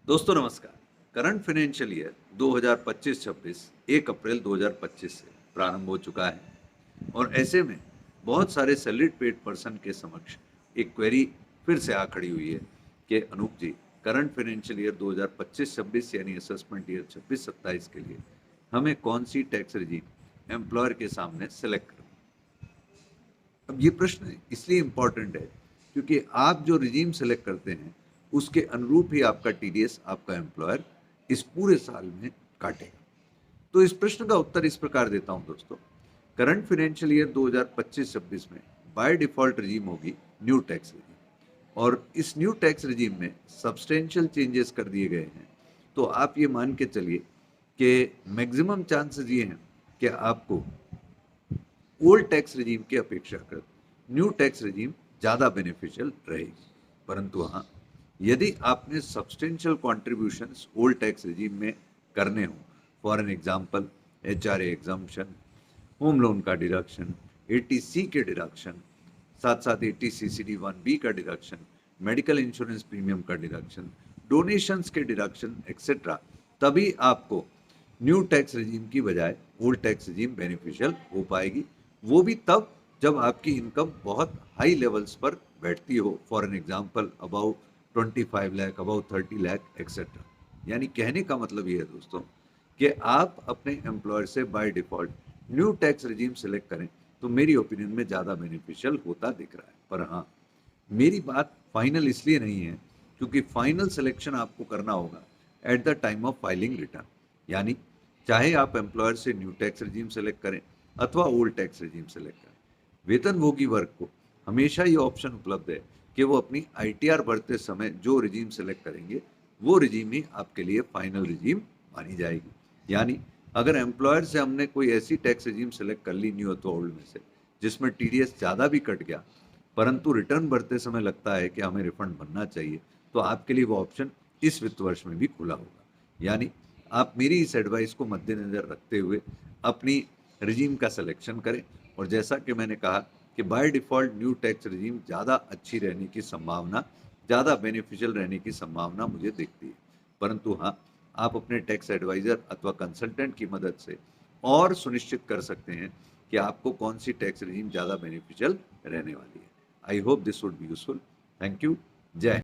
दोस्तों नमस्कार। Current financial year 2025-26 1 अप्रैल 2025 से प्रारंभ हो चुका है और ऐसे में बहुत सारे सैलरीड पेड पर्सन के समक्ष एक क्वेरी फिर से आ खड़ी हुई है कि अनूप जी, करंट फाइनेंशियल ईयर 2025-26 यानी असेसमेंट ईयर 26-27 के लिए हमें कौन सी टैक्स रिजीम एम्प्लॉयर के सामने सेलेक्ट करें। अब ये प्रश्न इसलिए इम्पोर्टेंट है क्योंकि आप जो रिजीम सेलेक्ट करते हैं उसके अनुरूप ही आपका टीडीएस आपका एम्प्लॉयर इस पूरे साल में काटेगा। तो इस प्रश्न का उत्तर इस प्रकार देता हूं दोस्तों। करंट फाइनेंशियल ईयर 2025-26 में बाय डिफॉल्ट रिजीम होगी न्यू टैक्स रिजीम और इस न्यू टैक्स रिजीम में सब्सटेंशियल चेंजेस कर दिए गए हैं। तो आप ये मान के चलिए कि मैक्सिमम चांसेस ये हैं कि आपको ओल्ड टैक्स रिजीम की अपेक्षाकृत न्यू टैक्स रिजीम ज़्यादा बेनिफिशियल रहेगी। परंतु हाँ, यदि आपने substantial contributions old tax regime में करने हो, for an example HRA exemption, home loan का डिडक्शन, एटीसी के डिडक्शन, साथ साथ एटीसीसीडी 1B का डिडक्शन, मेडिकल इंश्योरेंस प्रीमियम का डिडक्शन, डोनेशंस के डिडक्शन एक्सेट्रा, तभी आपको न्यू टैक्स रिजीम की बजाय ओल्ड टैक्स रिजीम बेनिफिशियल हो पाएगी। वो भी तब जब आपकी इनकम बहुत हाई लेवल्स पर बैठती हो, for an example about 25 lakh, about 30 lakh etcetera. यानी कहने का मतलब ये है दोस्तों कि आप अपने एम्प्लॉयर से by default new tax regime select करें तो मेरी ओपिनियन में ज़्यादा बेनिफिशियल होता दिख रहा है। पर हाँ, मेरी बात फाइनल इसलिए नहीं है क्योंकि फाइनल सिलेक्शन आपको करना होगा at the time of filing return. यानी चाहे आप एम्प्लॉयर से न्यू टैक्स रिजीम सेलेक्ट करें अथवा ओल्ड टैक्स रिजीम सेलेक्ट करें, वेतनभोगी वर्ग को हमेशा ये ऑप्शन उपलब्ध है कि वो अपनी आईटीआर भरते समय जो रिजीम सेलेक्ट करेंगे वो रिजीम ही आपके लिए फाइनल रिजीम मानी जाएगी। यानी अगर एम्प्लॉयर से हमने कोई ऐसी टैक्स रिजीम सेलेक्ट कर ली न्यू अथवा ओल्ड में से जिसमें टीडीएस ज़्यादा भी कट गया परंतु रिटर्न भरते समय लगता है कि हमें रिफंड बनना चाहिए, तो आपके लिए वो ऑप्शन इस वित्त वर्ष में भी खुला होगा। यानी आप मेरी इस एडवाइस को मद्देनजर रखते हुए अपनी रिजीम का सिलेक्शन करें और जैसा कि मैंने कहा कि by default new tax regime ज़्यादा अच्छी रहने की संभावना, ज़्यादा बेनिफिशियल रहने की संभावना मुझे दिखती है। परंतु हाँ, आप अपने टैक्स एडवाइज़र अथवा कंसल्टेंट की मदद से और सुनिश्चित कर सकते हैं कि आपको कौन सी टैक्स रिजीम ज़्यादा बेनिफिशियल रहने वाली है। I hope this would be useful. Thank you. जय